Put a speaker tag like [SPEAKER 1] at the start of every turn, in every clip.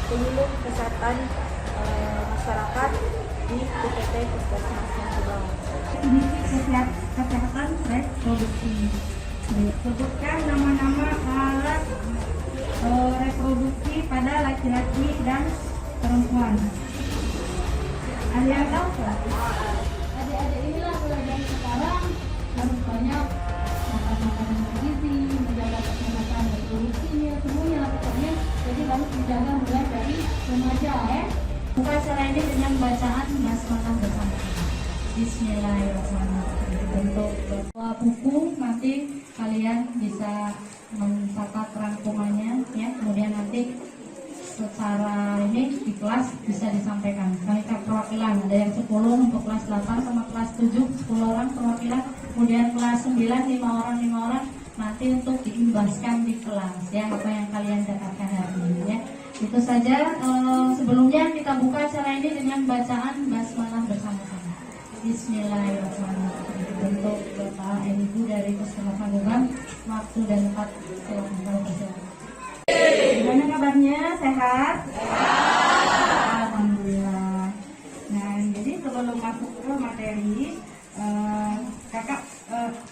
[SPEAKER 1] penyuluh kesehatan masyarakat di PPT Puskesmas Subang.
[SPEAKER 2] Definisi kesehatan reproduksi. Sebutkan nama-nama alat reproduksi pada laki-laki dan perempuan. Ada yang tahu nggak?
[SPEAKER 3] Adik-adik inilah mulai dari sekarang harus banyak makan makanan bergizi, menjaga kesehatan reproduksinya, semuanya pokoknya. Jadi harus dijaga mulai dari remaja ya.
[SPEAKER 2] Buka acara ini dengan bacaan basmalah bersama. Bismillahirrahmanirrahim. Untuk buku nanti kalian bisa mencatat rangkumannya ya, kemudian nanti secara ini di kelas bisa disampaikan. Panitia perwakilan ada yang 10 untuk kelas 8 sama kelas 7 10 orang perwakilan, kemudian kelas 9 5 orang nanti untuk diimbaskan di kelas ya apa yang kalian dapatkan hari ini ya. Itu saja. Sebelumnya kita buka acara ini dengan bacaan basmalah bersama-sama. Bismillahirrahmanirrahim. Untuk Bapak dan Ibu dari Puskesmas Subang, waktu dan tempat silakan. Gimana kabarnya? Sehat? Alhamdulillah. Nah, jadi sebelum masuk ke materi, kakak,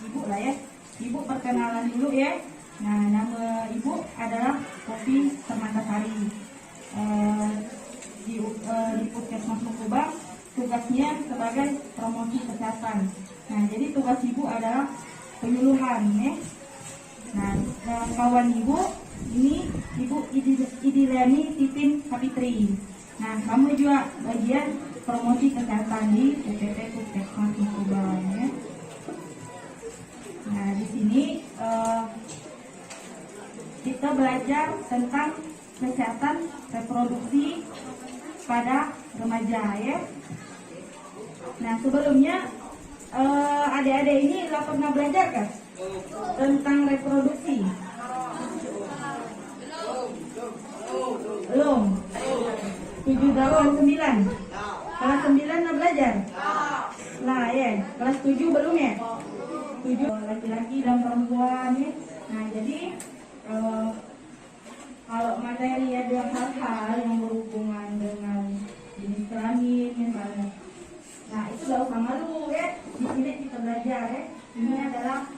[SPEAKER 2] ibu lah ya. Ibu perkenalan dulu ya. Nah, nama ibu adalah Poppy Permatasari. Di Puskesmas Subang, tugasnya sebagai promosi kesehatan. Nah, jadi tugas ibu adalah penyuluhan ya. Nah, kawan ibu ini Ibu Idiliani Titin Kapitri. Nah, kamu juga bagian promosi kesehatan di PPT Puskesmas Subang ya. Nah, di sini kita belajar tentang kesehatan reproduksi pada remaja ya. Nah, sebelumnya adik-adik ini pernah belajar kan tentang reproduksi? Belum? 7, 8, 9. Kelas 9 udah belajar? Lah ya, kelas 7 belum ya? 7 laki-laki dan perempuan ya. Nah, jadi kalau materi ada hal-hal yang berhubungan dengan jenis kelamin misalnya. Nah, itu gak usah malu ya. Di sini kita belajar ya. Ini adalah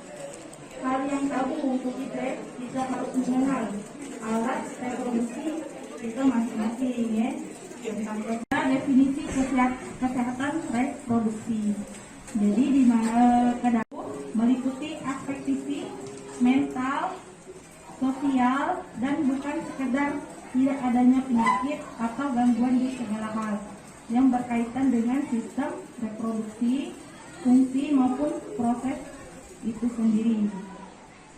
[SPEAKER 2] hal yang tabu untuk kita. Kita harus mengenal alat reproduksi kita masing-masing ya. Tentang definisi kesehatan reproduksi. Jadi di mana meliputi aspek fisik, mental, sosial, dan bukan sekedar tidak adanya penyakit atau gangguan di segala hal yang berkaitan dengan sistem reproduksi, fungsi maupun proses itu sendiri.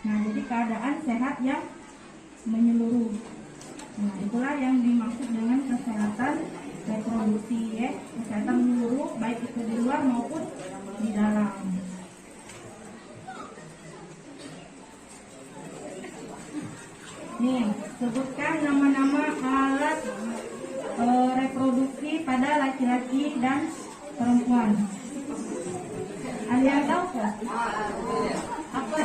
[SPEAKER 2] Nah, jadi keadaan sehat yang menyeluruh. Nah, itulah yang dimaksud dengan kesehatan reproduksi ya. Kesehatan menyeluruh baik itu di luar maupun di dalam. Nih, sebutkan nama-nama alat reproduksi pada laki-laki dan perempuan. Ada yang tahu nggak? Apa?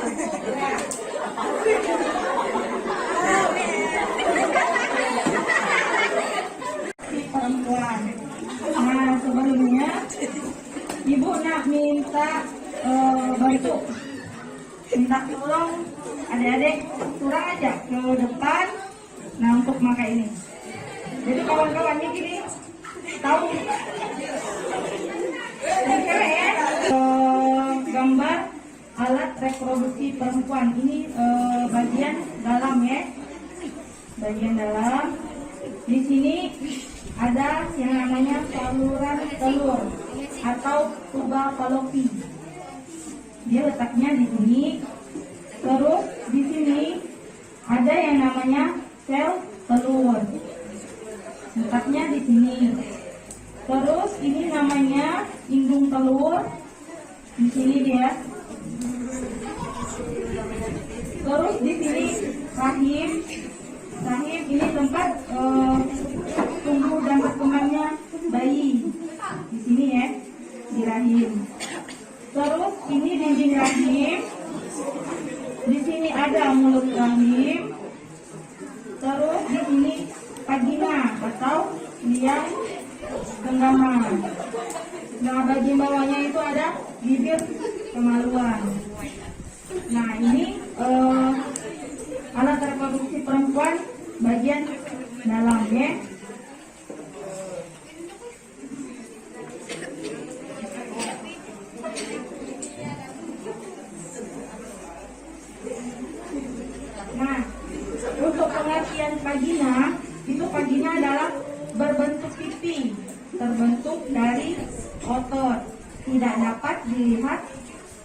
[SPEAKER 2] Perempuan. Nah, sebelumnya ibu nak minta bantu, minta tolong adik-adik turun aja ke depan. Nah, untuk memakai ini. Jadi kawan-kawan ini gini, tahu? Cewek ya. Gambar alat reproduksi perempuan ini bagian dalam ya. Bagian dalam. Di sini ada yang namanya saluran telur atau tuba falopi. Dia letaknya di sini. Terus di sini ada yang namanya sel telur. Letaknya di sini. Terus ini namanya indung telur. Di sini dia. Terus di sini rahim. Rahim ini tempat tumbuh dan berkembangnya bayi. Di sini ya, di rahim. Terus ini dinding rahim. Di sini ada mulut rahim. Terus di sini vagina yang genggaman. Nah, bagian bawahnya itu ada bibir kemaluan. Nah, ini alat reproduksi perempuan bagian dalamnya. Nah, untuk pengertian vagina, itu vagina adalah berbentuk pipi, terbentuk dari otot, tidak dapat dilihat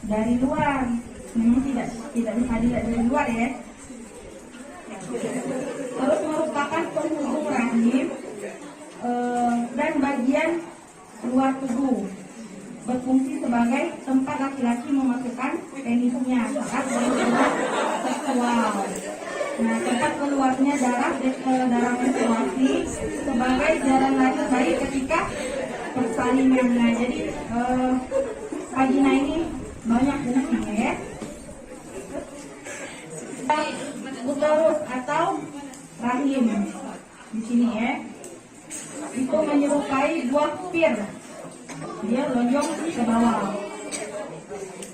[SPEAKER 2] dari luar. Memang tidak bisa dilihat dari luar ya. Terus merupakan penghubung rahim dan bagian luar tubuh, berfungsi sebagai tempat laki-laki memasukkan penisnya saat berhubungan seksual. Nah, tempat keluarnya darah menstruasi sebagai jalan lahir bayi ketika persalinan. Nah, jadi vagina ini banyak fungsinya ya. Uterus atau rahim di sini ya, itu menyerupai buah pir, dia lonjong ke bawah,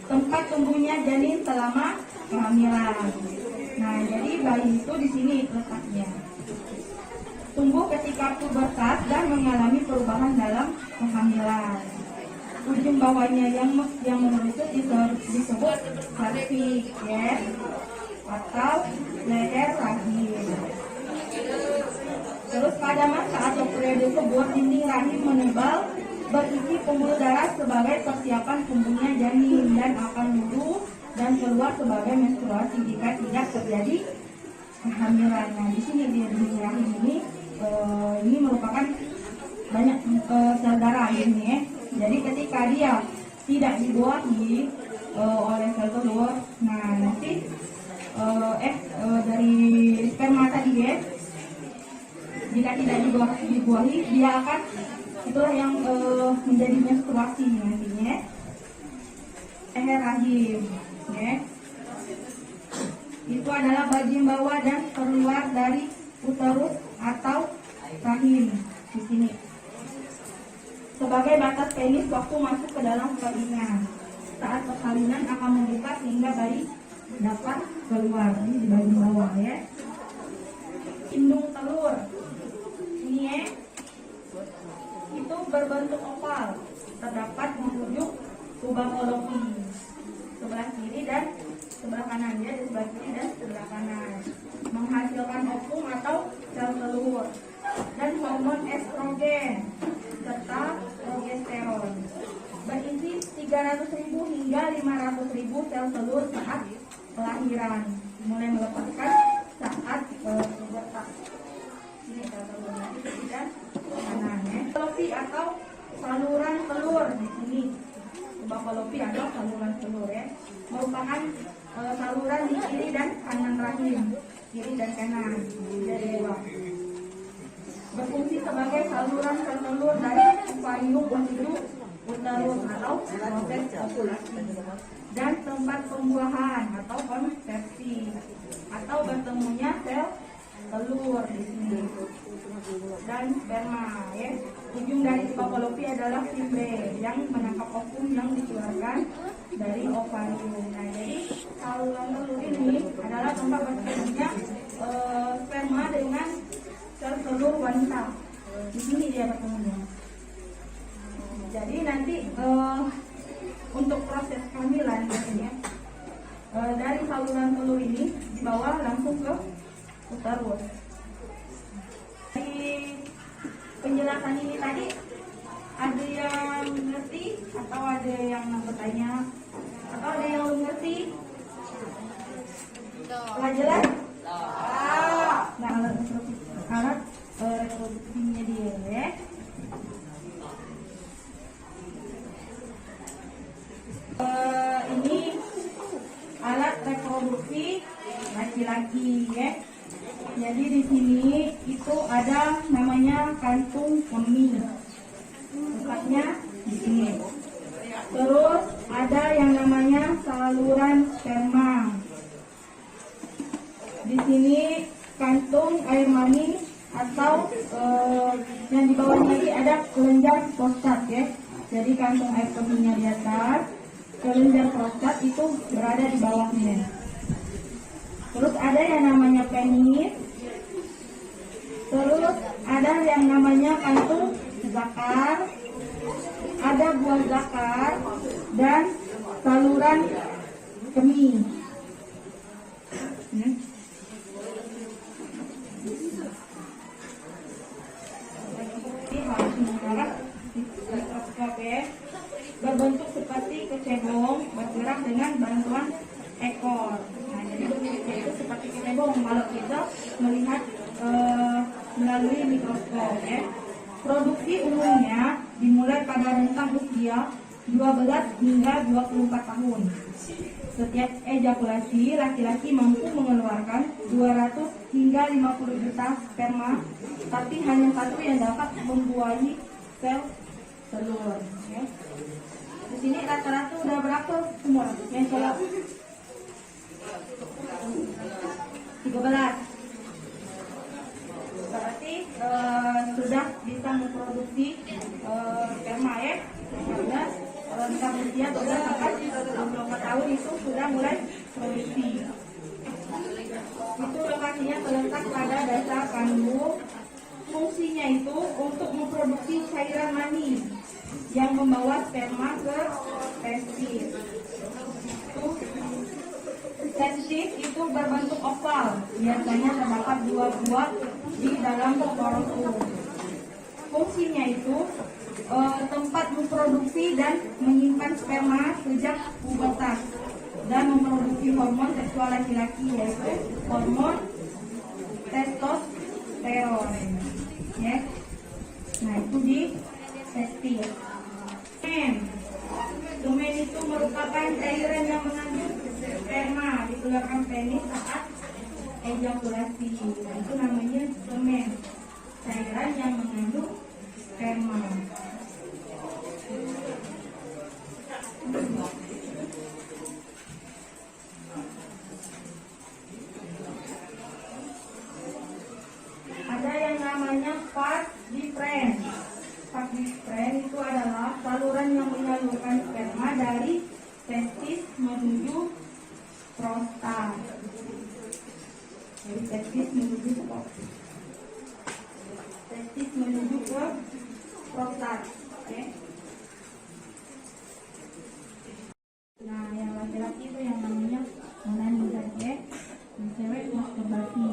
[SPEAKER 2] tempat tumbuhnya janin selama kehamilan. Nah, jadi bayi itu di sini letaknya. Tumbuh ketika pubertas dan mengalami perubahan dalam kehamilan. Ujung bawahnya yang mengerucut disebut cervix ya, atau leher rahim. Terus pada masa atau periode tersebut dinding rahim menebal berisi pembuluh darah sebagai persiapan tumbuhnya janin dan akan luruh dan keluar sebagai menstruasi jika tidak terjadi kehamilan. Nah, di sini di dinding rahim ini merupakan banyak sel darah ini ya. Jadi ketika dia tidak dibuahi oleh sel telur, nah nanti dari sperma tadi ya, jika tidak dibuahi dia akan itulah yang menjadi menstruasi nantinya. Leher rahim ya, itu adalah bagian bawah dan keluar dari uterus atau rahim di sini sebagai batas penis waktu masuk ke dalam vagina. Saat persalinan akan membuka sehingga bayi dapat keluar. Ini di bagian bawah ya. Indung telur ini ya, itu berbentuk oval, terdapat di ujung kubang falopi sebelah kiri dan sebelah kanan ya, di sebelah kiri dan sebelah kanan, menghasilkan ovum atau sel telur dan hormon estrogen serta progesteron. Berisi 300.000 hingga 500.000 sel telur saat kelahiran, mulai melepaskan saat pubertas. Ini sel telurnya di kiri dan kanan ya. Falopi atau saluran telur di sini. Kubang falopi atau saluran telur ya, merupakan saluran di kiri dan kanan rahim, kiri dan kanan dari bawah. Berfungsi sebagai saluran sel telur dari ovarium menuju uterus atau proses ovulasi dan tempat pembuahan atau konsepsi atau bertemunya sel telur di sini dan sperma ya. Ujung dari falopi adalah fimbre yang menangkap ovum yang dikeluarkan dari ovarium. Nah, jadi saluran telur ini adalah tempat bertemunya sperma dengan sel telur wanita. Di sini dia bertemunya. Jadi nanti untuk proses kehamilan biasanya dari saluran telur ini dibawa langsung ke uterus. Di penjelasan ini tadi ada yang ngerti atau ada yang bertanya atau ada yang belum ngerti? Telah jelas? Nah, alat reproduksinya dia ya. Ini alat reproduksi laki-laki ya. Jadi di sini itu ada namanya kantung kemih, tempatnya di sini. Terus ada yang namanya saluran sperma. Di sini kantung air mani atau yang bawahnya lagi ada kelenjar prostat ya. Jadi kantong air kemihnya di atas, kelenjar prostat itu berada di bawahnya. Terus ada yang namanya penis. Terus ada yang namanya kantung zakar, ada buah zakar dan saluran kemih. Ini harus mengarah mikroskop ya, berbentuk seperti kecebong, bergerak dengan bantuan ekor. Nah, jadi bentuknya itu seperti kecebong kalau kita melihat melalui mikroskop ya. Produksi umumnya dimulai pada rentang usia 12 hingga 24 tahun. Setiap ejakulasi, laki-laki mampu mengeluarkan 200 hingga 50 juta sperma, tapi hanya satu yang dapat membuahi sel telur. Ya. Di sini rata-rata udah berapa umur yang jawab? 13. Berarti sudah bisa memproduksi sperma ya. Karena rentang usia 12 sampai 24 tahun itu sudah mulai produksi. Itu lokasinya terletak pada dasar kandung. Fungsinya itu untuk memproduksi cairan mani yang membawa sperma ke testis. Testis itu berbentuk oval, biasanya terdapat 2 buah di dalam sporozoa. Fungsinya itu tempat memproduksi dan menyimpan sperma sejak pubertas dan memproduksi hormon seksual laki-laki yaitu hormon testosteron. Ya. Nah itu di testis. Semen itu merupakan cairan yang mengandung sperma dikeluarkan penis saat ejakulasi. Nah, itu namanya semen, cairan yang mengandung sperma. Ada yang namanya vas deferens. Vas deferens itu adalah saluran yang menyalurkan sperma dari testis menuju prostat. Dari testis menuju ke prostat. Okay. Nah, yang laki-laki itu yang namanya onani saja, yang cewek masturbasi.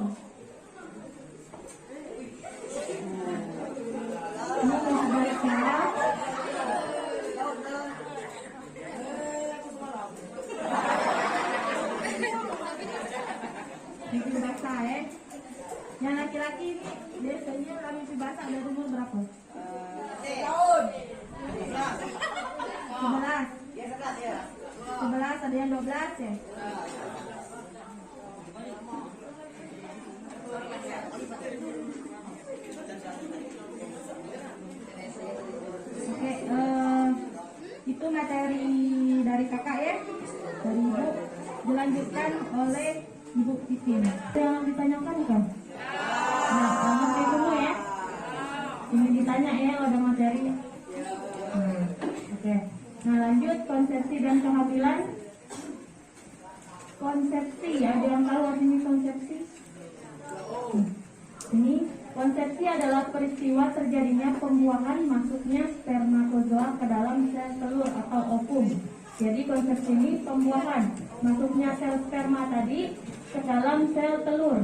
[SPEAKER 2] Ini sebagai cara mimpi basah ya. Yang laki-laki ini biasanya mimpi basah dari umur berapa? Tahun 11. 11 ada yang 12 ya. Oke, itu materi dari kakak ya, dari ibu, dilanjutkan oleh Ibu Titin. Yang ditanyakan kan? Nah, materi semua ya. Ini ditanya ya, ada materi. Oke. Nah, lanjut konsepsi dan kehamilan. Konsepsi ya, ada yang tahu artinya konsepsi? Ini konsepsi adalah peristiwa terjadinya pembuangan masuknya spermatozoa ke dalam sel telur atau ovum. Jadi konsepsi ini pembuangan masuknya sel sperma tadi ke dalam sel telur.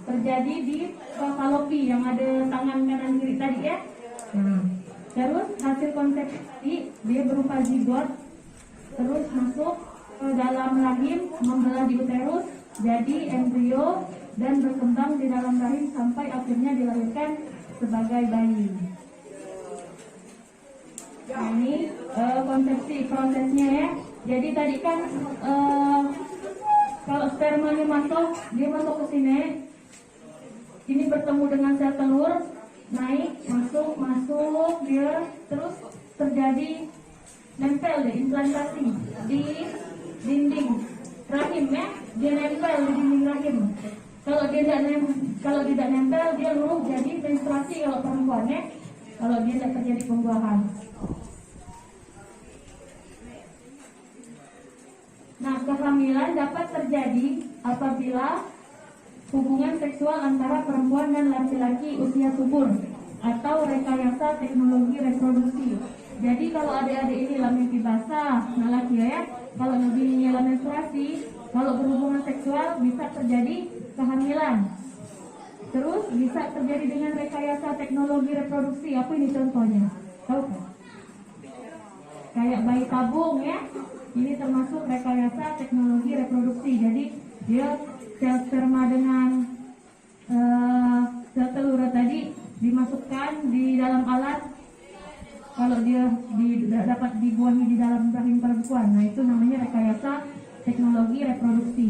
[SPEAKER 2] Terjadi di falopi yang ada tangan kanan kiri tadi ya. Terus hasil konsepsi dia berupa zigot, terus masuk ke dalam rahim, membelah di uterus, jadi embrio dan berkembang di dalam rahim sampai akhirnya dilahirkan sebagai bayi. Nah, ini konsepsi prosesnya ya. Jadi tadi kan kalau spermanya masuk, dia masuk ke sini. Ini bertemu dengan sel telur, naik, masuk, dia terus terjadi nempel deh, implantasi di dinding rahim ya, dia nempel di dinding rahim. Kalau tidak nempel dia luruh jadi menstruasi kalau perempuannya. kalau dia tidak terjadi pembuahan. Nah, kehamilan dapat terjadi apabila hubungan seksual antara perempuan dan laki-laki usia subur atau rekayasa teknologi reproduksi. Jadi kalau adik-adik ini lah mimpi basah, nah laki ya, kalau lebih nyala menstruasi, kalau berhubungan seksual bisa terjadi kehamilan. Terus bisa terjadi dengan rekayasa teknologi reproduksi. Apa ini contohnya? Tahu kan? Kayak bayi tabung ya. Ini termasuk rekayasa teknologi reproduksi. Jadi dia sel sperma dengan sel telur tadi dimasukkan di dalam alat. Kalau dia dapat dibuahi di dalam rahim perempuan, nah itu namanya rekayasa teknologi reproduksi.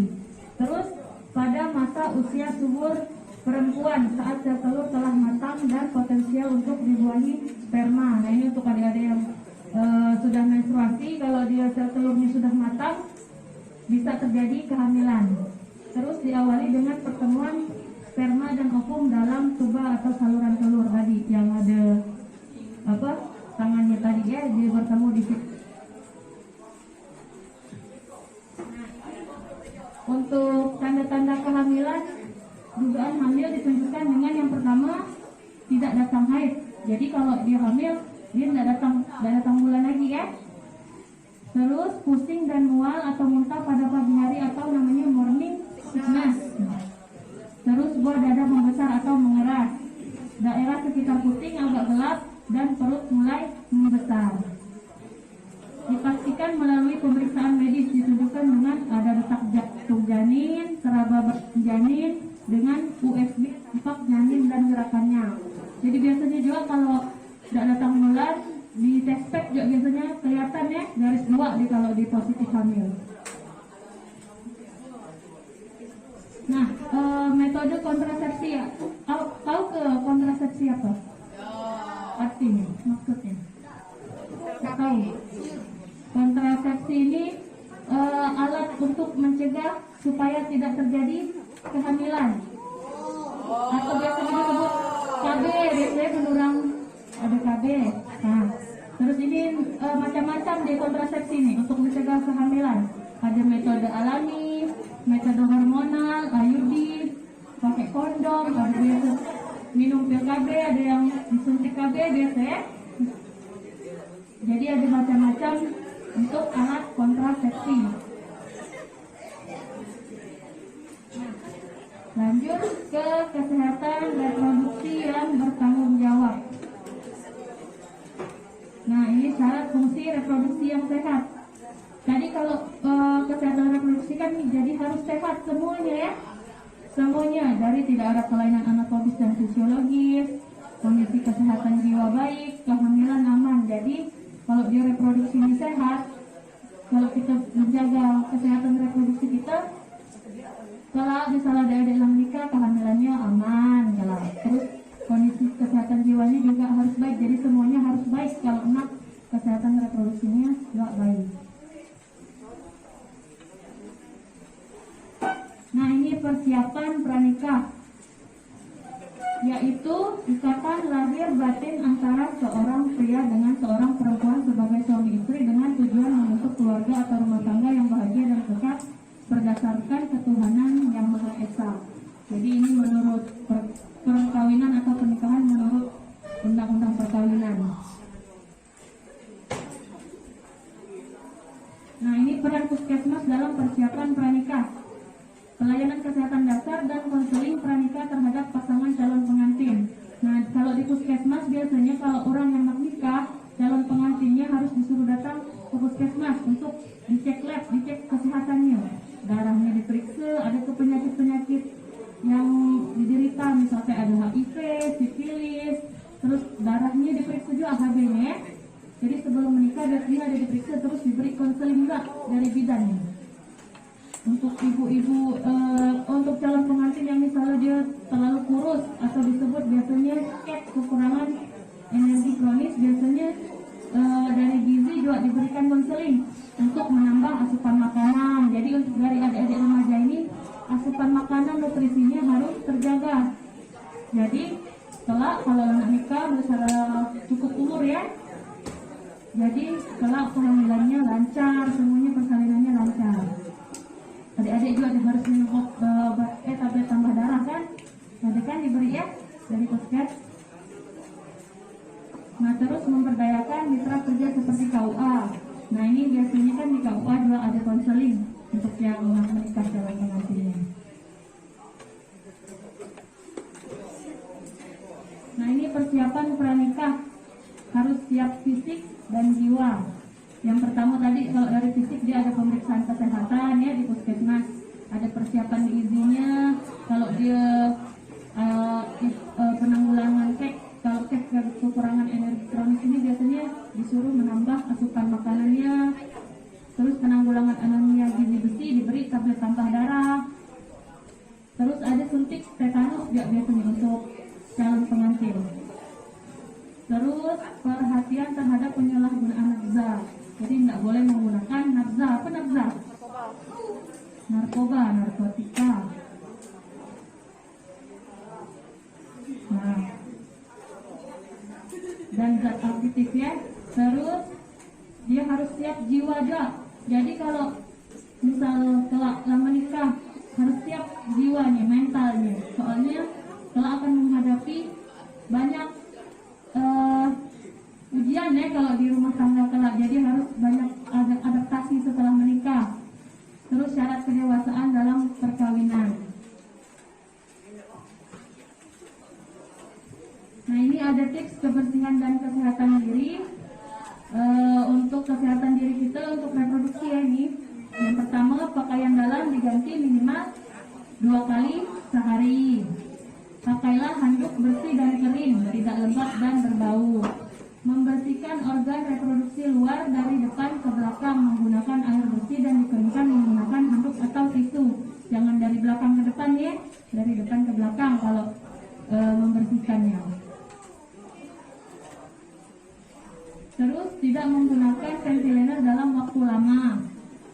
[SPEAKER 2] Terus pada masa usia subur perempuan saat sel telur telah matang dan potensial untuk dibuahi sperma. Nah ini untuk adik-adik yang sudah menstruasi, kalau dia sel telurnya sudah matang bisa terjadi kehamilan. Terus diawali dengan pertemuan sperma dan ovum dalam tuba atau saluran telur tadi yang ada tangannya tadi ya, dia bertemu di situ. Untuk tanda-tanda kehamilan, dugaan hamil ditunjukkan dengan yang pertama tidak datang haid. Jadi kalau dia hamil dia tidak datang bulan lagi ya. Terus pusing dan mual atau muntah pada pagi hari atau namanya morning sickness. Terus buah dada membesar atau mengeras. Daerah sekitar puting agak gelap dan perut mulai membesar. Dipastikan melalui pemeriksaan medis, ditunjukkan dengan ada detak jantung janin, seraba janin dengan USB, empat janin dan gerakannya. Jadi biasanya juga kalau tidak datang bulan di test pack juga biasanya kelihatan ya garis 2 kalau di positif hamil. Nah, metode kontrasepsi ya. Tahu ke kontrasepsi apa? Artinya, maksudnya? Tidak tahu. Kontrasepsi ini alat untuk mencegah supaya tidak terjadi kehamilan. Atau biasanya disebut KB, biasanya menurang ada KB. Nah, terus ini macam-macam di kontrasepsi ini untuk mencegah kehamilan. Ada metode alami, metode hormonal, IUD, pakai kondom, ada biasa minum pil KB, ada yang disuntik KB biasa ya. Jadi ada macam-macam untuk alat kontrasepsi. Lanjut ke kesehatan reproduksi yang bertanggung jawab. Nah, ini syarat fungsi reproduksi yang sehat. Tadi kalau kesehatan reproduksi kan jadi harus sehat semuanya ya. Semuanya, dari tidak ada kelainan anatomis dan fisiologis, kondisi kesehatan jiwa baik, kehamilan aman. Jadi kalau dia reproduksi ini sehat, kalau kita menjaga kesehatan reproduksi kita, kalau misalnya ada yang nikah, kehamilannya aman, jelas. Terus kondisi kesehatan jiwanya juga harus baik. Jadi semuanya harus baik kalau enak kesehatan reproduksinya juga baik. Nah, ini persiapan pranikah, yaitu ikatan lahir batin antara seorang pria dengan seorang perempuan sebagai suami istri dengan tujuan membentuk keluarga atau rumah tangga yang bahagia dan kekal berdasarkan ketuhanan yang Maha Esa. Jadi ini menurut perkawinan atau pernikahan menurut undang-undang perkawinan. Nah, ini peran puskesmas dalam persiapan pranikah. Pelayanan kesehatan dasar dan konseling pranikah terhadap pasangan calon pengantin. Nah, kalau di puskesmas biasanya kalau orang yang mau nikah, calon pengantinnya harus disuruh datang ke puskesmas untuk dicek lab, dicek kesehatannya. Darahnya diperiksa, ada penyakit-penyakit yang diderita, misalnya ada HIV, sifilis, terus darahnya diperiksa juga HB-nya. Jadi sebelum menikah biasanya ada diperiksa, terus diberi konseling juga dari bidannya. Untuk ibu-ibu, untuk calon pengantin yang misalnya dia terlalu kurus atau disebut biasanya skep, kekurangan energi kronis, biasanya dari gizi juga diberikan konseling untuk menambah asupan makanan. Jadi untuk dari adik-adik remaja ini asupan makanan nutrisinya harus terjaga. Jadi
[SPEAKER 3] kelak kalau anak nikah secara cukup umur ya, jadi kelak kehamilannya lancar, semuanya persalinannya lancar. Adik-adik juga harus minum obat tablet tambah darah kan, ada kan diberi ya dari puskes. Nah terus memperdayakan mitra kerja seperti KUA. Nah ini biasanya kan di KUA juga ada konseling untuk yang menikah calon pengantinnya. Nah ini persiapan pranikah, harus siap fisik dan jiwa. Yang pertama tadi kalau dari fisik dia ada pemeriksaan kesehatan ya di puskesmas, ada persiapan izinnya. Kalau dia penanggulangan kalau kekurangan energi kronis ini biasanya disuruh menambah asupan makanannya. Terus penanggulangan anemia gizi besi diberi tablet tambah darah. Terus ada suntik tetanus juga biasanya untuk calon pengantin. Terus perhatian terhadap penyalahgunaan nafza. Jadi tidak boleh menggunakan nafza. Apa nafza? Narkoba, narkotika. Nah, dan zat aktif ya. Terus dia harus siap jiwa juga. Jadi kalau misal kelak lama nikah harus siap jiwanya, mentalnya. Soalnya kelak akan menghadapi banyak ujian ya kalau di rumah tangga kelak. Jadi harus banyak adaptasi setelah menikah. Terus syarat kedewasaan dalam perkawinan. Nah ini ada tips kebersihan dan kesehatan diri. Untuk kesehatan diri kita untuk reproduksi ya ini. Yang pertama pakaian dalam diganti minimal 2 kali sehari. Pakailah handuk bersih dan kering, tidak lembab dan berbau. Membersihkan organ reproduksi luar dari depan ke belakang menggunakan air bersih dan dikeringkan menggunakan handuk atau tisu. Jangan dari belakang ke depan ya, dari depan ke belakang kalau membersihkannya. Terus tidak menggunakan ventilator dalam waktu lama.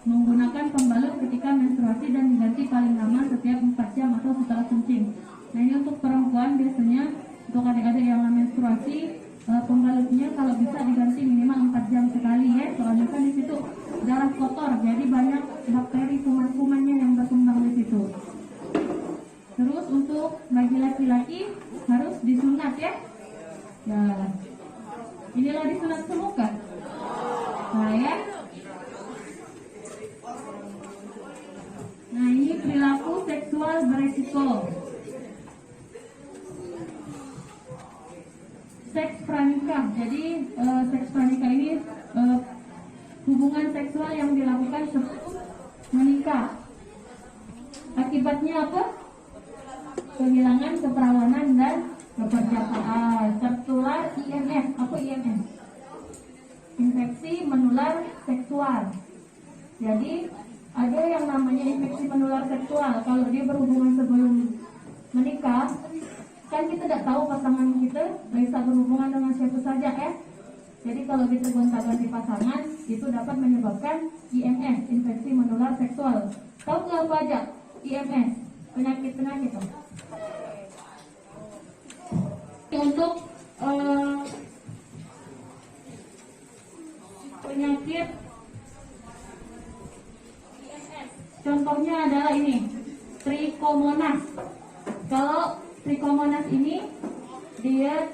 [SPEAKER 3] Menggunakan pembalut ketika menstruasi dan diganti paling lama setiap 4 jam atau setelah kencing. Nah ini untuk perempuan biasanya, untuk adik-adik yang menstruasi, pembalutnya kalau bisa diganti minimal 4 jam sekali ya. Soalnya kan di situ darah kotor, jadi banyak bakteri kuman-kumannya yang berkembang di situ. Terus untuk bagi laki-laki harus disunat ya. Ya, inilah disunat semua kan? Nah ya. Nah ini perilaku seksual beresiko. Seks pranikah. Jadi seks pranikah ini hubungan seksual yang dilakukan sebelum menikah. Akibatnya apa? Kehilangan keperawanan dan kepercayaan. Tertular IMS. Apa IMS? Infeksi menular seksual. Jadi ada yang namanya infeksi menular seksual. Kalau dia berhubungan sebelum menikah, kan kita tidak tahu pasangan kita bisa berhubungan dengan siapa saja ya. Jadi kalau kita gonta-ganti pasangan itu dapat menyebabkan IMS, infeksi menular seksual. Tahu nggak apa aja IMS? Penyakit-penyakit. Untuk penyakit IMS, contohnya adalah ini Trichomonas. Kalau Trichomonas ini dia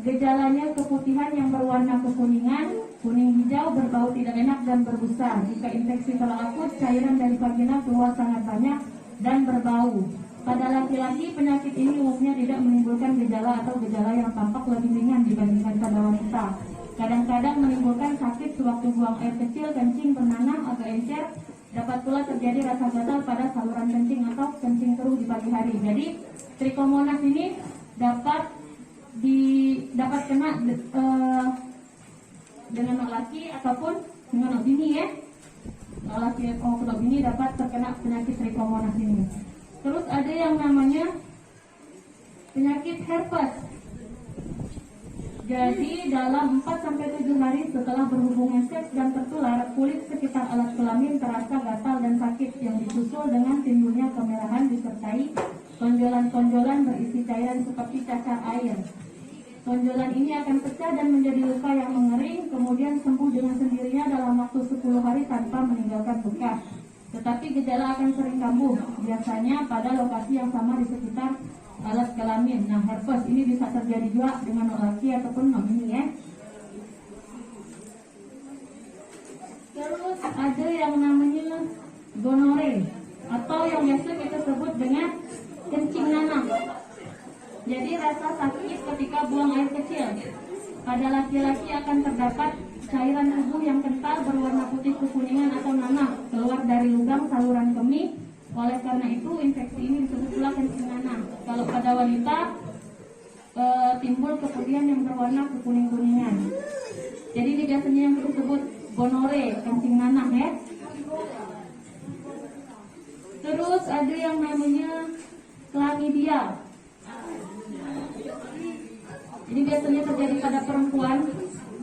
[SPEAKER 3] gejalanya keputihan yang berwarna kekuningan, kuning hijau, berbau tidak enak dan berbusa. Jika infeksi telah akut, cairan dari vagina keluar sangat banyak dan berbau. Pada laki-laki penyakit ini umumnya tidak menimbulkan gejala atau gejala yang tampak lebih ringan dibandingkan pada wanita. Kadang-kadang menimbulkan sakit sewaktu buang air kecil, kencing, bernanam, agak encer. Dapat pula terjadi rasa gatal pada saluran kencing atau kencing keruh di pagi hari. Jadi Trichomonas ini dapat kena dengan laki ataupun dengan bini ya. Laki atau bini dapat terkena penyakit Trichomonas ini. Terus ada yang namanya penyakit herpes. Jadi dalam 4-7 hari setelah berhubungan seks dan tertular, kulit sekitar alat kelamin terasa gatal dan sakit yang disusul dengan timbulnya kemerahan disertai tonjolan-tonjolan berisi cairan seperti cacar air. Tonjolan ini akan pecah dan menjadi luka yang mengering, kemudian sembuh dengan sendirinya dalam waktu 10 hari tanpa meninggalkan bekas. Tetapi gejala akan sering kambuh, biasanya pada lokasi yang sama di sekitar alat kelamin. Nah, herpes ini bisa terjadi juga dengan laki ataupun non-ini ya. Terus ada yang namanya gonore atau yang biasa kita sebut dengan kencing nanah. Jadi rasa sakit ketika buang air kecil. Pada laki-laki akan terdapat cairan tubuh yang kental berwarna putih kekuningan atau nanah keluar dari lubang saluran kemih. Oleh karena itu infeksi ini disebut pula kencing nanah. Kalau pada wanita timbul keputihan yang berwarna kekuning-kuningan. Jadi ini biasanya yang disebut gonore, kencing nanah ya. Terus ada yang namanya chlamydia. Ini biasanya terjadi pada perempuan.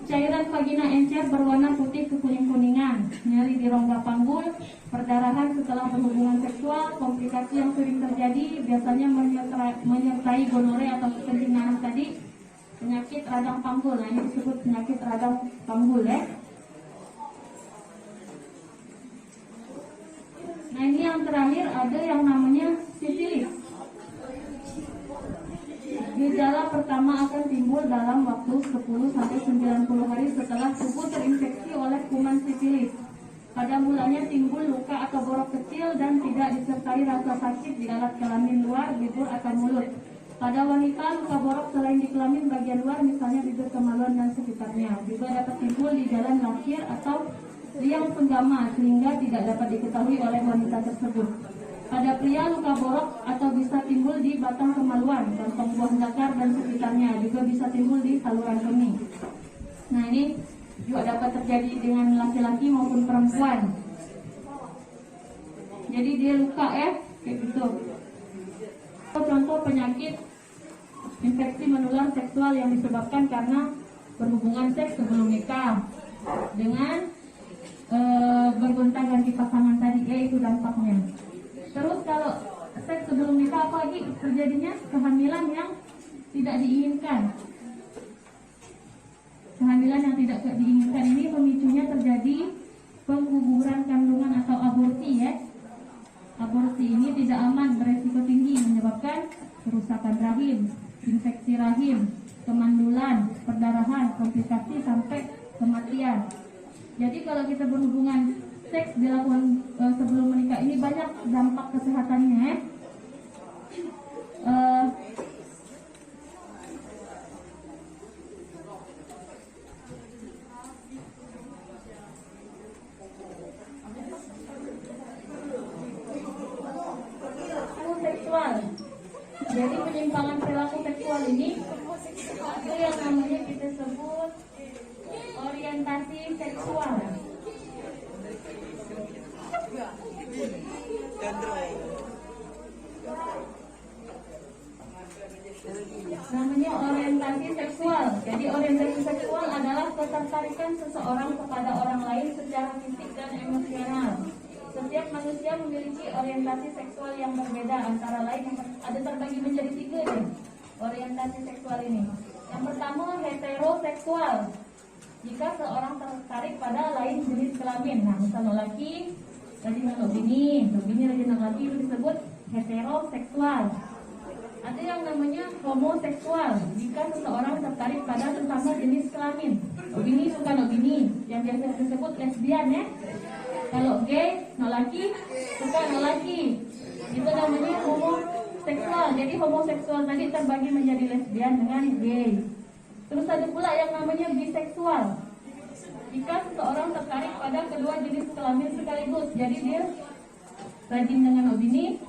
[SPEAKER 3] Cairan vagina encer berwarna putih kekuning-kuningan, nyeri di rongga panggul, perdarahan setelah berhubungan seksual. Komplikasi yang sering terjadi biasanya menyertai gonore atau kencing nanah tadi, penyakit radang panggul. Nah, ini disebut penyakit radang panggul ya. Nah, ini yang terakhir ada yang namanya sifilis. Gejala pertama akan timbul dalam waktu 10-90 hari setelah tubuh terinfeksi oleh kuman sifilis. Pada mulanya timbul luka atau borok kecil dan tidak disertai rasa sakit di alat kelamin luar, bibir atau mulut. Pada wanita, luka borok selain di kelamin bagian luar, misalnya bibir kemaluan dan sekitarnya, juga dapat timbul di jalan lahir atau liang senggama sehingga tidak dapat diketahui oleh wanita tersebut. Pada pria, luka borok atau bisa timbul di batang kemaluan, kantong buah zakar dan sekitarnya, juga bisa timbul di saluran kemih. Nah, ini juga dapat terjadi dengan laki-laki maupun perempuan. Jadi dia luka ya, kayak gitu. Contoh penyakit infeksi menular seksual yang disebabkan karena berhubungan seks sebelum nikah dengan bergonta-ganti pasangan tadi, itu dampaknya. Terus kalau seks sebelum nikah, apa lagi terjadinya? Kehamilan yang tidak diinginkan. Kehamilan yang tidak diinginkan ini pemicunya terjadi pengguguran kandungan atau aborsi ya. Aborsi ini tidak aman, beresiko tinggi, menyebabkan kerusakan rahim, infeksi rahim, kemandulan, perdarahan, komplikasi sampai kematian. Jadi kalau kita berhubungan seks dilakukan sebelum menikah ini banyak dampak kesehatannya. Seksual. Jadi penyimpangan perilaku seksual ini itu yang namanya kita sebut orientasi seksual. Namanya orientasi seksual. Jadi orientasi seksual adalah ketertarikan seseorang kepada orang lain secara fisik dan emosional. Setiap manusia memiliki orientasi seksual yang berbeda, antara lain ada terbagi menjadi 3 nih, orientasi seksual ini. Yang pertama heteroseksual. Jika seorang tertarik pada lain jenis kelamin, nah misalnya laki rajin dengan bini rajin dengan laki, itu disebut heteroseksual. Ada yang namanya homoseksual. Jika seseorang tertarik pada sesama jenis kelamin, bini suka bini, yang biasa disebut lesbian ya. Kalau gay, laki suka laki, itu namanya homoseksual. Jadi homoseksual tadi terbagi menjadi lesbian dengan gay. Terus ada pula yang namanya biseksual. Jika seseorang tertarik pada kedua jenis kelamin sekaligus, jadi dia rajin dengan bini,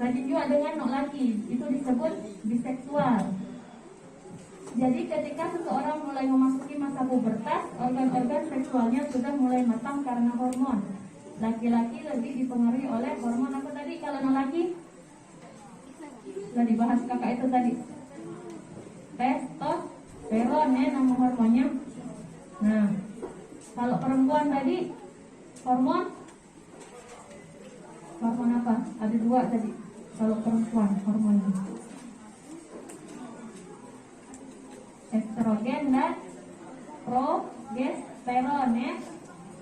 [SPEAKER 3] rajin juga dengan laki, itu disebut biseksual. Jadi ketika seseorang mulai memasuki masa pubertas, organ-organ seksualnya sudah mulai matang karena hormon. Laki-laki lebih dipengaruhi oleh hormon apa tadi? Kalau laki sudah dibahas kakak itu tadi, testosteron ya nama hormonnya. Nah, kalau perempuan tadi hormon apa? Ada 2 tadi. Kalau perempuan hormonnya estrogen dan progesteron ya.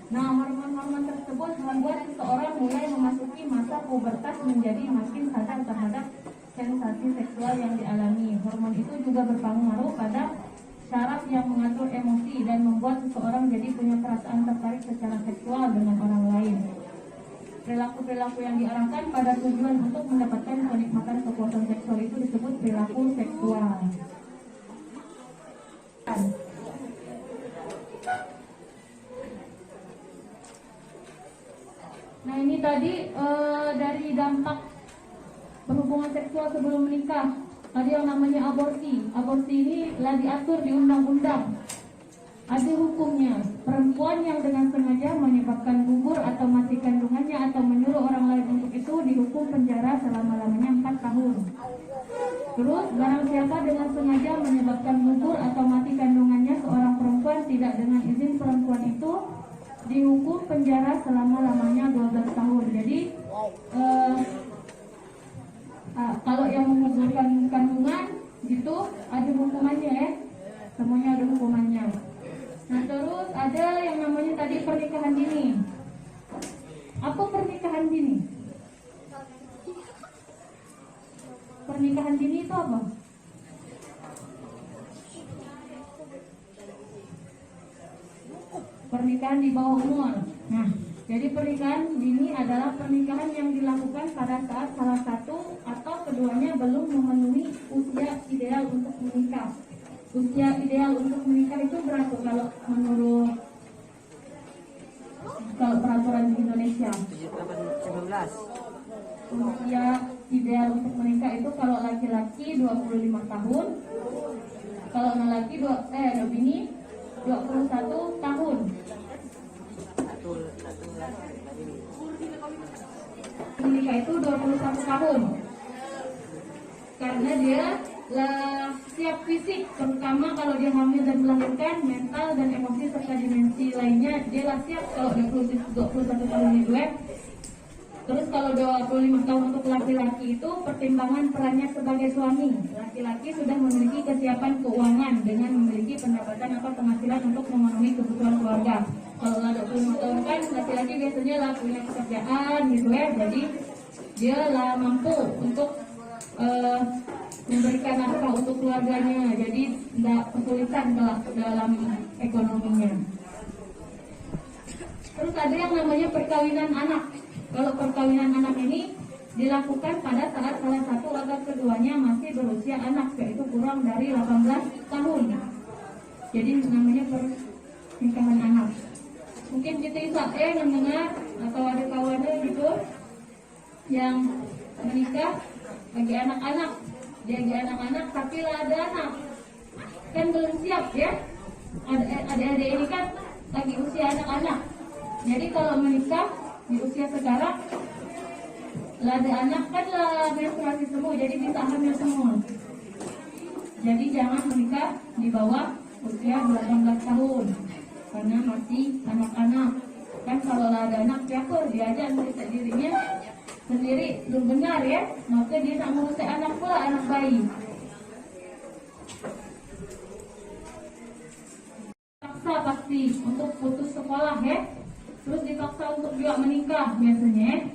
[SPEAKER 3] Nah, hormon-hormon tersebut membuat seseorang mulai memasuki masa pubertas menjadi makin sadar terhadap sensasi seksual yang dialami. Hormon itu juga berpengaruh pada syaraf yang mengatur emosi dan membuat seseorang jadi punya perasaan tertarik secara seksual dengan orang lain. Perilaku-perilaku yang diarahkan pada tujuan untuk mendapatkan kenikmatan kepuasan seksual itu disebut perilaku seksual. Nah, ini tadi dari dampak berhubungan seksual sebelum menikah. Ada yang namanya aborsi. Aborsi ini telah diatur di undang-undang. Ada hukumnya. Perempuan yang dengan sengaja menyebabkan gugur atau mati kandungannya atau menyuruh orang lain untuk itu dihukum penjara selama-lamanya 4 tahun. Terus, barang siapa dengan sengaja menyebabkan gugur atau mati kandungannya seorang perempuan tidak dengan izin perempuan itu dihukum penjara selama-lamanya 12 tahun. Jadi, kalau yang menggugurkan kandungan gitu ada hukumannya ya, semuanya ada hukumannya. Nah, terus ada yang namanya tadi pernikahan dini. Apa pernikahan dini? Pernikahan dini itu apa? Pernikahan di bawah umur. Nah, jadi pernikahan dini adalah pernikahan yang dilakukan pada saat salah satu atau keduanya belum memenuhi usia ideal untuk menikah. Usia ideal untuk menikah itu berapa kalau menurut peraturan di Indonesia?
[SPEAKER 4] 19.
[SPEAKER 3] Usia ideal untuk menikah itu kalau laki-laki 25 tahun, kalau laki bini 21 tahun. Menikah itu 21 tahun. Karena dia siap fisik, terutama kalau dia hamil dan melahirkan, mental dan emosi serta dimensi lainnya dia siap kalau 21 tahun itu ya. Terus kalau 25 tahun untuk laki-laki itu pertimbangan perannya sebagai suami. Laki-laki sudah memiliki kesiapan keuangan dengan memiliki pendapatan atau penghasilan untuk memenuhi kebutuhan keluarga. Kalau 25 tahun kan laki-laki biasanya lah punya pekerjaan gitu ya, jadi dia lah mampu untuk memberikan nafkah untuk keluarganya, jadi tidak kesulitan dalam ekonominya. Terus ada yang namanya perkawinan anak. Kalau perkawinan anak ini dilakukan pada saat salah satu atau keduanya masih berusia anak, yaitu kurang dari 18 tahun. Jadi namanya pernikahan anak. Mungkin kita bisa mendengar atau ada kawannya gitu yang menikah bagi anak-anak, jadi anak-anak tapi lah ada anak kan belum siap ya. Adik-adik ini kan lagi usia anak-anak. Jadi kalau menikah di usia sekarang lah ada anak kan lah menstruasi semua, jadi bisa hamil semua. Jadi jangan menikah di bawah usia 18 tahun karena masih anak-anak. Kan kalau lah ada anak siapa diajak meriksa dirinya sendiri belum benar ya, maka dia nak mengurus anak pula, anak bayi. Paksa pasti untuk putus sekolah ya, terus dipaksa untuk juga menikah biasanya.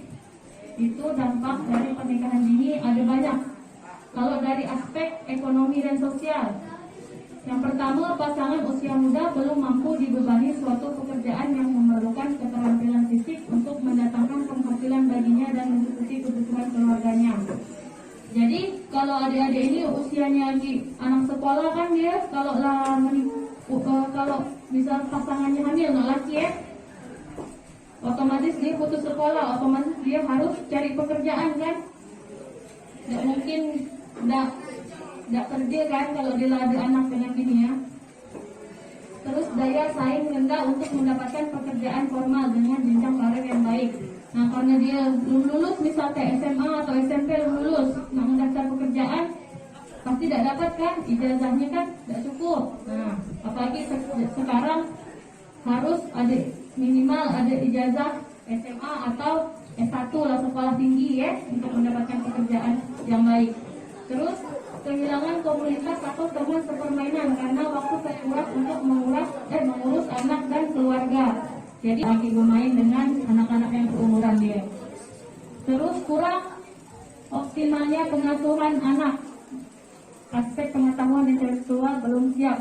[SPEAKER 3] Itu dampak dari pernikahan dini ada banyak. Kalau dari aspek ekonomi dan sosial, yang pertama, pasangan usia muda belum mampu dibebani suatu pekerjaan yang memerlukan keterampilan fisik untuk mendatangkan penghasilan baginya dan mencukupi kebutuhan keluarganya. Jadi kalau adik-adik ini usianya lagi anak sekolah kan dia kalau misal pasangannya hamil laki ya, otomatis dia putus sekolah, otomatis dia harus cari pekerjaan kan. Tidak mungkin tidak kerja kan kalau dia ada anak dengan ini ya. Terus daya saing rendah untuk mendapatkan pekerjaan formal dengan jenjang karir yang baik. Nah karena dia belum lulus misalnya SMA atau SMP belum lulus, nak mendaftar pekerjaan pasti tidak dapat kan, ijazahnya kan tidak cukup. Nah apalagi sekarang harus ada minimal ada ijazah SMA atau S1 lah sekolah tinggi ya untuk mendapatkan pekerjaan yang baik. Terus kehilangan komunitas atau teman sepermainan karena waktu terkuras untuk mengurus anak dan keluarga. Jadi lagi bermain dengan anak-anak yang seumuran dia. Terus kurang optimalnya pengasuhan anak. Aspek pengetahuan intelektual belum siap.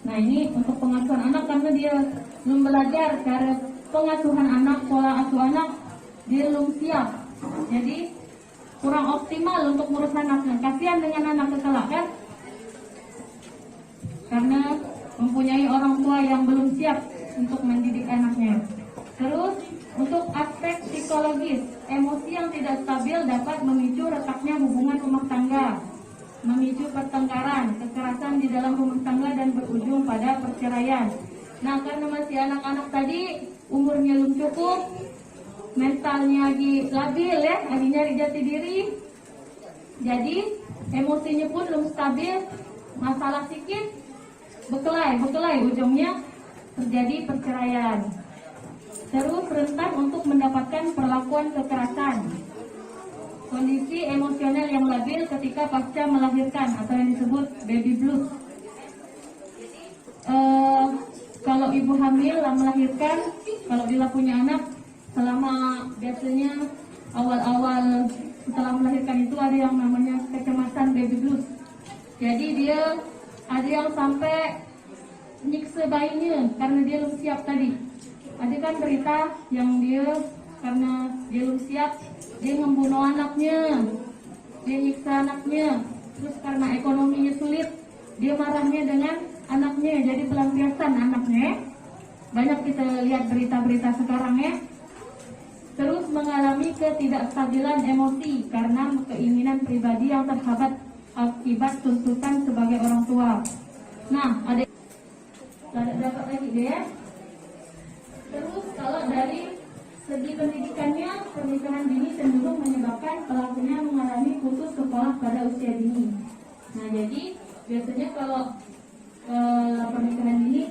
[SPEAKER 3] Nah ini untuk pengasuhan anak karena dia belum belajar cara pengasuhan anak, pola asuh anak, dia belum siap. Jadi kurang optimal untuk ngurus anaknya. Kasihan dengan anak kelak kan? Karena mempunyai orang tua yang belum siap untuk mendidik anaknya. Terus untuk aspek psikologis, emosi yang tidak stabil dapat memicu retaknya hubungan rumah tangga, memicu pertengkaran, kekerasan di dalam rumah tangga dan berujung pada perceraian. Nah karena masih anak-anak tadi umurnya belum cukup, mentalnya lagi labil ya, lagi nyari jati diri, jadi emosinya pun belum stabil, masalah sedikit berkelahi ujungnya terjadi perceraian. Terus rentan untuk mendapatkan perlakuan kekerasan. Kondisi emosional yang labil ketika pasca melahirkan atau yang disebut baby blues. Kalau ibu hamil melahirkan, kalau bila punya anak, selama biasanya awal-awal setelah melahirkan itu ada yang namanya kecemasan baby blues. Jadi dia ada yang sampai nyiksa bayinya karena dia belum siap tadi. Ada kan berita yang dia karena dia belum siap, dia membunuh anaknya, dia nyiksa anaknya. Terus karena ekonominya sulit, dia marahnya dengan anaknya, jadi pelampiasan anaknya. Banyak kita lihat berita-berita sekarang ya. Terus mengalami ketidakstabilan emosi karena keinginan pribadi yang terhambat akibat tuntutan sebagai orang tua. Nah, ada dapat lagi deh ya. Terus kalau dari segi pendidikannya, pernikahan dini cenderung menyebabkan pelakunya mengalami putus sekolah pada usia dini. Nah, jadi biasanya kalau pernikahan dini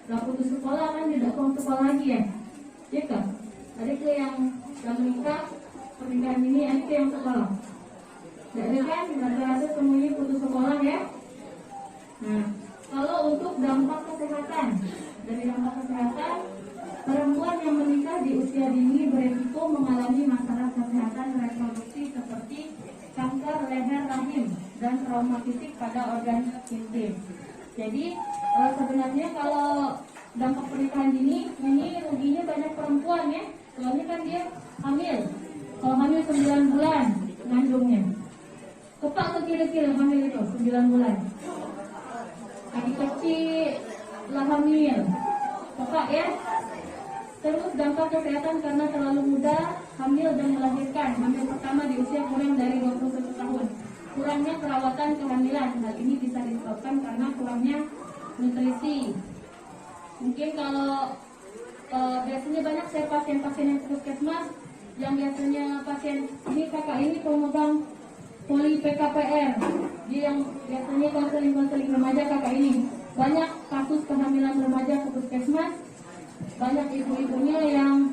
[SPEAKER 3] nggak putus sekolah kan tidak sekolah lagi ya, ya kan? Ada ke yang menikah pernikahan dini, ada ke yang sekolah. Jadi kan rata-rata semuanya putus sekolah ya. Nah, kalau untuk dampak kesehatan, dari dampak kesehatan, perempuan yang menikah di usia dini beresiko mengalami masalah kesehatan reproduksi seperti kanker leher rahim dan trauma fisik pada organ intim. Jadi sebenarnya kalau dampak pernikahan dini ini ruginya banyak perempuan ya. Soalnya kan dia hamil. Kalau hamil 9 bulan mengandungnya. Kepak ke kira-kira hamil itu 9 bulan. Adik kecil lah hamil. Kepak ya. Terus dampak kesehatan karena terlalu muda hamil dan melahirkan. Hamil pertama di usia kurang dari 21 tahun. Kurangnya perawatan kehamilan. Hal ini bisa disebabkan karena kurangnya nutrisi. Mungkin kalau biasanya banyak saya pasien-pasien yang puskesmas yang biasanya pasien ini kakak ini pemegang poli PKPR, dia yang biasanya konseling remaja kakak ini. Banyak kasus kehamilan remaja ke puskesmas, banyak ibu-ibunya yang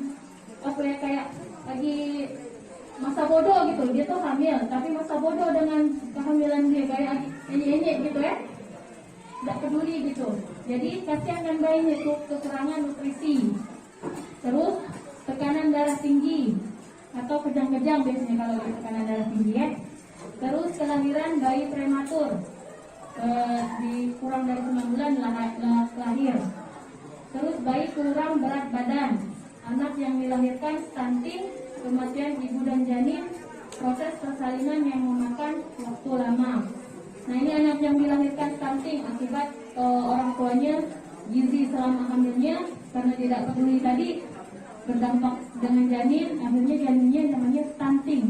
[SPEAKER 3] kayak lagi masa bodoh gitu, dia tuh hamil tapi masa bodoh dengan kehamilan dia, kayak enyek gitu ya, tidak peduli gitu. Jadi kasihan dan bayinya itu kekurangan nutrisi. Terus tekanan darah tinggi atau kejang-kejang biasanya kalau tekanan darah tinggi ya. Terus kelahiran bayi prematur, di kurang dari 9 bulan lahir. Terus bayi kurang berat badan, anak yang dilahirkan stunting, kematian ibu dan janin, proses persalinan yang memakan waktu lama. Nah ini anak yang dilahirkan stunting akibat orang tuanya gizi selama hamilnya karena tidak peduli tadi, berdampak dengan janin, akhirnya janinnya namanya stunting.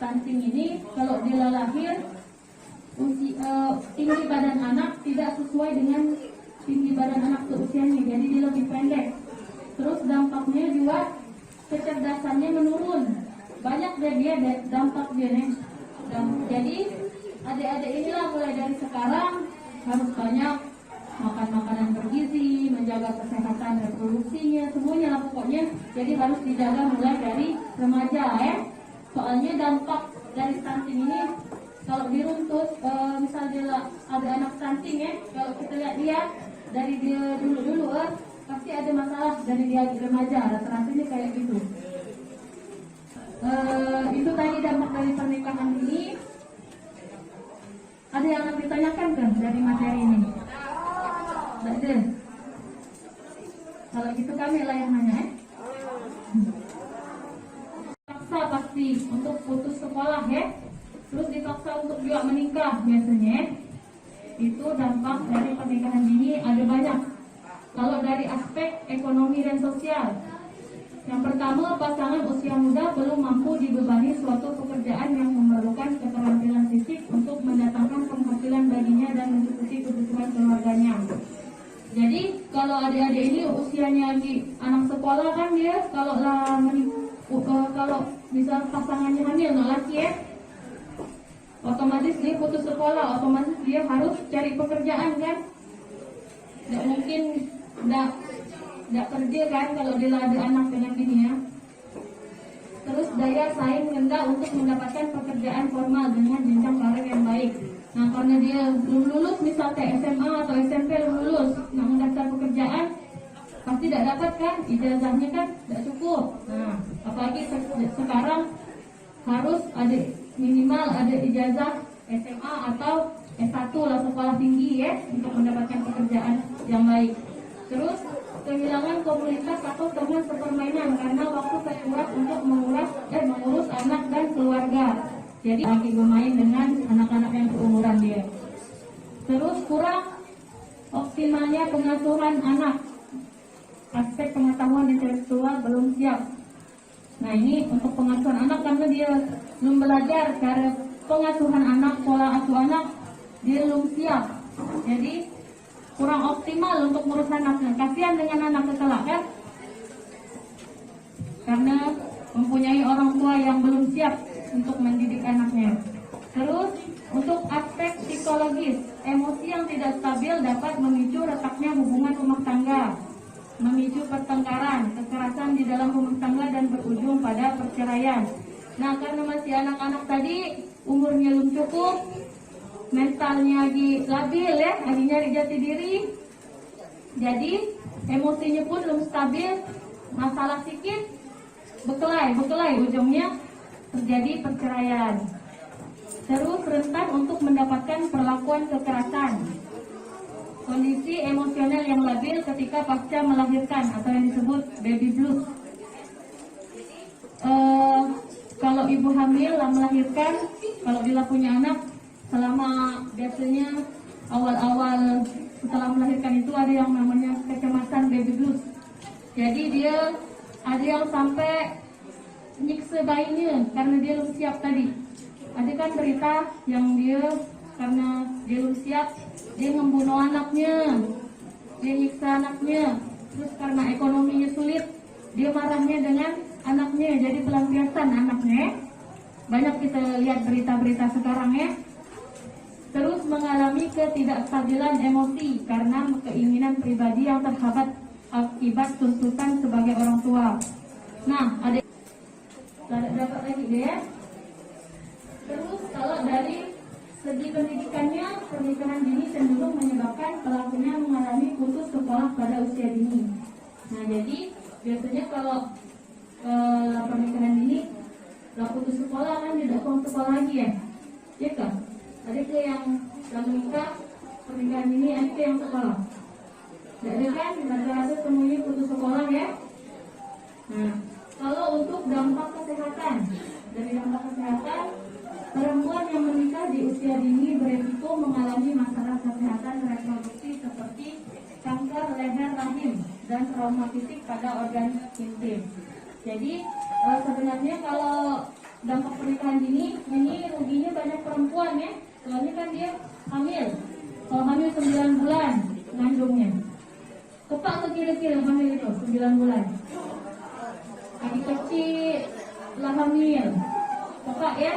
[SPEAKER 3] Stunting ini kalau dia lahir tinggi badan anak tidak sesuai dengan tinggi badan anak seusianya, jadi dia lebih pendek. Terus dampaknya juga kecerdasannya menurun. Banyak dia dampak dia nih. Jadi adik-adik inilah mulai dari sekarang harus banyak makan makanan bergizi, menjaga kesehatan reproduksinya, semuanya lah pokoknya. Jadi harus dijaga mulai dari remaja ya. Soalnya dampak dari stunting ini kalau diruntut, misal dia ada anak stunting ya, kalau kita lihat dia dari dia dulu pasti ada masalah dari dia remaja, rata-ratanya kayak gitu. Itu tadi dampak dari pernikahan ini. Ada yang akan ditanyakan kan dari materi ini? Tidak ada. Kalau gitu kami lah yang nanya ya. Paksa pasti untuk putus sekolah ya. Terus dipaksa untuk juga menikah biasanya. Itu dampak dari pernikahan dini ada banyak. Kalau dari aspek ekonomi dan sosial, yang pertama, pasangan usia muda belum mampu dibebani suatu pekerjaan yang memerlukan keterampilan fisik untuk mendatangkan penghasilan baginya dan mencukupi kebutuhan keluarganya. Jadi kalau adik-adik ini usianya di anak sekolah kan dia kalau misal pasangannya hamil laki ya, otomatis dia putus sekolah, otomatis dia harus cari pekerjaan kan. Tidak mungkin tidak kerja kan kalau dia ada anak dengan ini ya. Terus daya saing rendah untuk mendapatkan pekerjaan formal dengan jenjang karir yang baik. Nah karena dia belum lulus misalnya SMA atau SMP belum lulus, nak mendaftar pekerjaan pasti tidak dapat kan, ijazahnya kan tidak cukup. Nah apalagi sekarang harus ada minimal ada ijazah SMA atau S1 lah sekolah tinggi ya untuk mendapatkan pekerjaan yang baik. Terus kehilangan komunitas atau teman sepermainan karena waktu terkuras untuk mengurus anak dan keluarga. Jadi lagi bermain dengan anak-anak yang seumuran dia. Terus kurang optimalnya pengasuhan anak. Aspek pengetahuan intelektual belum siap. Nah ini untuk pengasuhan anak karena dia belum belajar cara pengasuhan anak, pola asuh anak dia belum siap. Jadi kurang optimal untuk ngurus anaknya. Kasihan dengan anak kelak kan? Karena mempunyai orang tua yang belum siap untuk mendidik anaknya. Terus untuk aspek psikologis, emosi yang tidak stabil dapat memicu retaknya hubungan rumah tangga, memicu pertengkaran, kekerasan di dalam rumah tangga dan berujung pada perceraian. Nah karena masih anak-anak tadi umurnya belum cukup, mentalnya lagi labil ya, lagi nyari jati diri, jadi emosinya pun belum stabil, masalah sedikit bekelai ujungnya terjadi perceraian. Terus rentan untuk mendapatkan perlakuan kekerasan, kondisi emosional yang labil ketika pasca melahirkan atau yang disebut baby blues. Kalau ibu hamil melahirkan, kalau bila punya anak selama biasanya awal-awal setelah melahirkan itu ada yang namanya kecemasan baby blues. Jadi dia ada yang sampai nyiksa bayinya karena dia belum siap tadi. Ada kan berita yang dia karena dia belum siap dia membunuh anaknya, dia nyiksa anaknya. Terus karena ekonominya sulit dia marahnya dengan anaknya, jadi pelampiasan anaknya. Banyak kita lihat berita-berita sekarang ya. Terus mengalami ketidakstabilan emosi karena keinginan pribadi yang terhambat akibat tuntutan sebagai orang tua. Nah, ada dapat lagi deh ya. Terus kalau dari segi pendidikannya, pernikahan dini cenderung menyebabkan pelakunya mengalami putus sekolah pada usia dini. Nah, jadi biasanya kalau pernikahan dini putus sekolah kan tidak sekolah lagi ya, ya kan? Ada ke yang menikah pernikahan dini, ada ke yang sekolah. Tidak ada kan? Rata-rata semuanya putus sekolah ya. Nah, kalau untuk dampak kesehatan, dari dampak kesehatan, perempuan yang menikah di usia dini beresiko mengalami masalah kesehatan reproduksi seperti kanker leher rahim dan trauma fisik pada organ intim. Jadi sebenarnya kalau dampak pernikahan dini ini ruginya banyak perempuan ya. Soalnya kan dia hamil. Kalau hamil 9 bulan mengandungnya. Tepat atau kira-kira hamil itu 9 bulan. Adik kecil lah hamil. Tepat ya.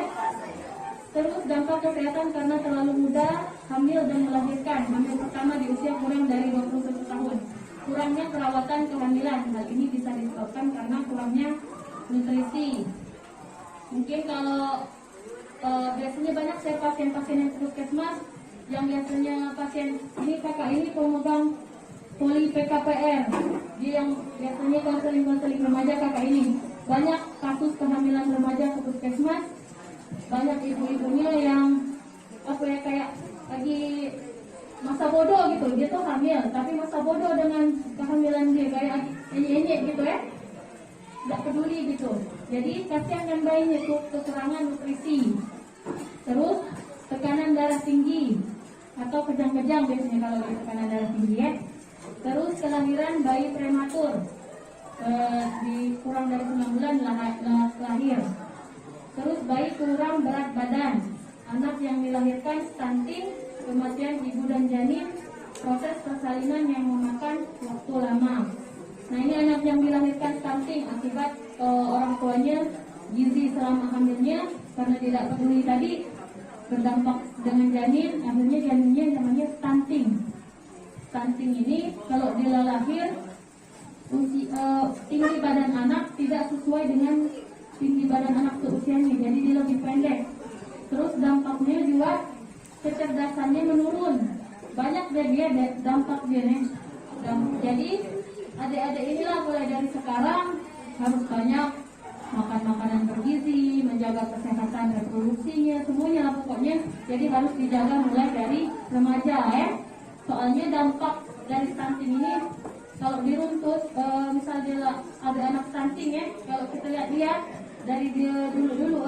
[SPEAKER 3] Terus dampak kesehatan karena terlalu muda hamil dan melahirkan. Hamil pertama di usia kurang dari 21 tahun. Kurangnya perawatan kehamilan. Hal ini bisa disebabkan karena kurangnya nutrisi. Mungkin kalau biasanya banyak saya pasien-pasien yang puskesmas yang biasanya pasien ini kakak ini pemegang poli PKPR, dia yang biasanya konseling remaja kakak ini. Banyak kasus kehamilan remaja ke puskesmas, banyak ibu-ibunya yang apa ya kayak lagi masa bodoh gitu, dia tuh hamil tapi masa bodoh dengan kehamilan dia kayak enyek gitu ya, nggak peduli gitu. Jadi kasihan kan bayinya tuh kekurangan nutrisi, terus tekanan darah tinggi atau kejang-kejang biasanya kalau tekanan darah tinggi ya. Terus kelahiran bayi prematur, di kurang dari 9 bulan lahir. Terus bayi kurang berat badan, anak yang dilahirkan stunting, kematian ibu dan janin, proses persalinan yang memakan waktu lama. Nah ini anak yang dilahirkan stunting akibat orang tuanya gizi selama hamilnya karena tidak peduli tadi berdampak dengan janin, akhirnya janinnya namanya stunting. Stunting ini kalau dia lahir tinggi badan anak tidak sesuai dengan tinggi badan anak seusianya, jadi dia lebih pendek. Terus dampaknya juga kecerdasannya menurun, banyak dia dampak dia nih. Jadi adik-adik inilah mulai dari sekarang harus banyak makan makanan bergizi, menjaga kesehatan reproduksinya, semuanya lah pokoknya. Jadi harus dijaga mulai dari remaja ya. Soalnya dampak dari stunting ini kalau diruntut, misalnya ada anak stunting ya, kalau kita lihat dari dia dulu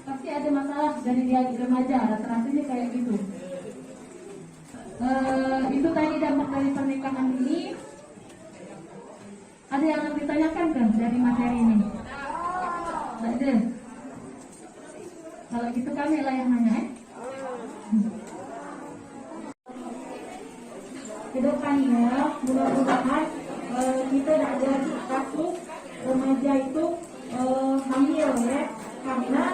[SPEAKER 3] pasti ada masalah dari dia remaja, rata-ratanya kayak gitu. Itu tadi dampak dari pernikahan ini. Ada yang mau ditanyakan kan dari materi ini? Tidak ada. Kalau gitu kami lah yang nanya ya.
[SPEAKER 2] Kedepannya mudah-mudahan kita tidak ada kasus remaja itu hamil ya, karena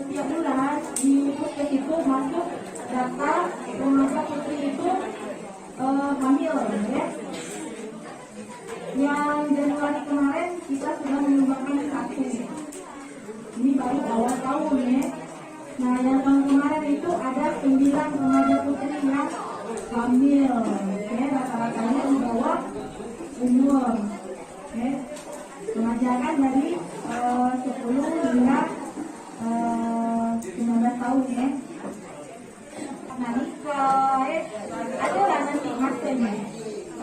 [SPEAKER 2] tiap bulan di puskes itu masuk data remaja putri itu hamil ya. Yang Januari kemarin kita sudah menyumbangkan 1, ini baru awal tahun ya. Nah yang tahun kemarin itu ada 9 remaja putri yang hamil, ya, rata-ratanya di bawah umur, ya, remaja dari 10 hingga 19 tahun ya. Nah nikah, ya, adalah nanti masanya,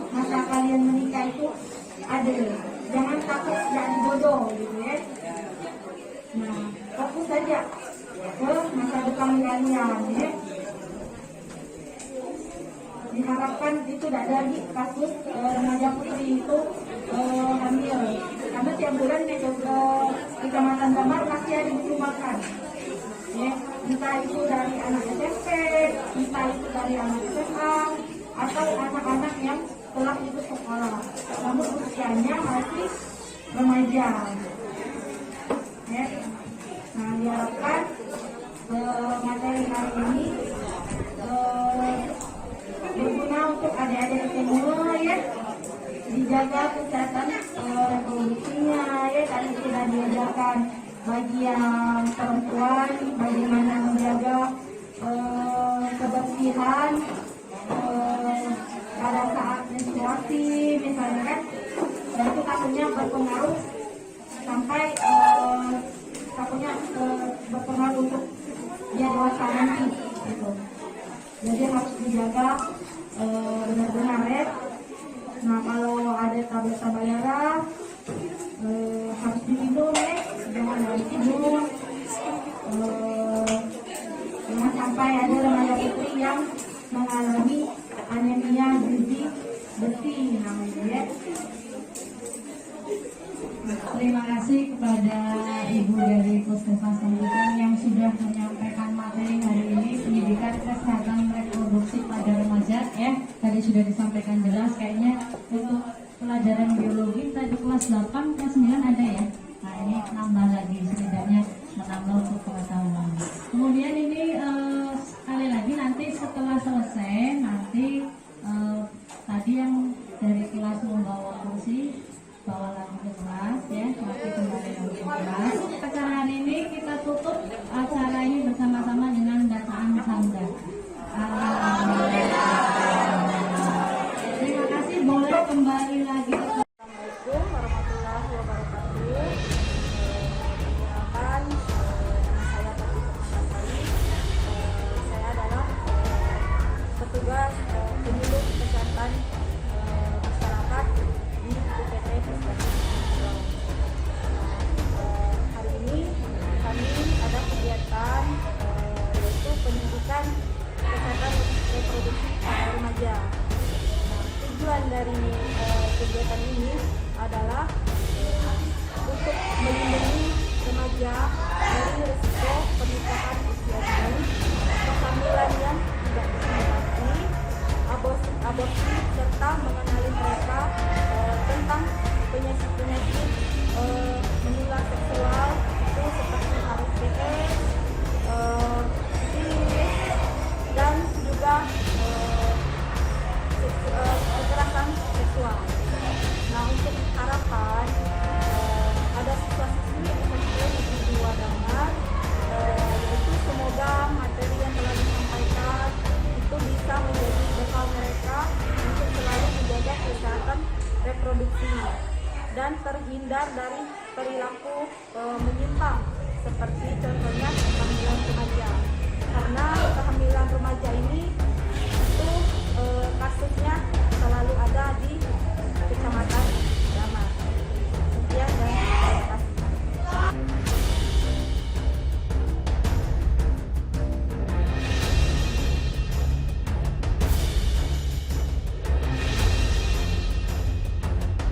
[SPEAKER 2] masa kalian menikah itu ada, jangan takut jadi bodoh gitu ya. Nah fokus saja ke masa depan kalian ya. Diharapkan itu tidak ada lagi kasus remaja putri itu hamil, karena tiap bulan di Kecamatan Damar pasti ada disumbangkan ya, entah itu dari anak SMP, entah itu dari anak SMA atau anak-anak yang telah ikut sekolah namun usianya masih remaja ya. Nah diharapkan materi hari ini berguna untuk adik-adik semua ya, dijaga kesehatan reproduksinya ya. Tadi sudah diajarkan bagi yang perempuan bagaimana menjaga kebersihan pada saat menstruasi misalnya kan, dan itu takutnya berpengaruh sampai berpengaruh untuk dia dewasa nanti gitu. Jadi harus dijaga benar-benar ya. Nah kalau ada tablet-tablet darah harus diminum ya, jangan diminum. Jangan sampai ada remaja putri yang mengalami anemia gizi besi namanya ya.
[SPEAKER 3] Terima kasih kepada Ibu dari Puskesmas Sambutan yang sudah menyampaikan materi hari ini, pendidikan kesehatan reproduksi pada remaja ya. Tadi sudah disampaikan jelas, kayaknya untuk pelajaran biologi tadi kelas 8, kelas 9 ada ya. Nah ini nambah lagi, setidaknya menambah untuk pengetahuan. Kemudian ini sekali lagi nanti setelah selesai nanti tadi yang dari kelas membawa kursi bawa awalan kelas ya, masih kembali dalam kelas. Acara hari ini kita tutup acara ini bersama-sama dengan bacaan hamdalah. Terima kasih, boleh kembali lagi ke
[SPEAKER 1] Assalamualaikum warahmatullahi wabarakatuh. Perkenalkan, nama saya Tati Permatasari. Saya adalah petugas penyuluh kesehatan masyarakat di UPT Puskesmas Bawang. Hari ini kami ada kegiatan yaitu pendidikan kesehatan reproduksi pada remaja. Tujuan dari kegiatan ini adalah untuk melindungi remaja dari risiko pernikahan usia dini, kehamilan yang tidak disimulasi, aborsi serta mengenali mereka tentang penyakit menular seksual itu seperti HIV, sifilis, dan juga kekerasan seksual. Nah, untuk harapan ada siswa-siswi SMP Negeri 2 Damar, yaitu semoga materi yang telah disampaikan itu bisa menjadi bekal mereka untuk selalu menjaga kesehatan reproduksi dan terhindar dari perilaku menyimpang seperti contohnya kehamilan remaja. Karena kehamilan remaja ini itu kasusnya selalu ada di kecamatan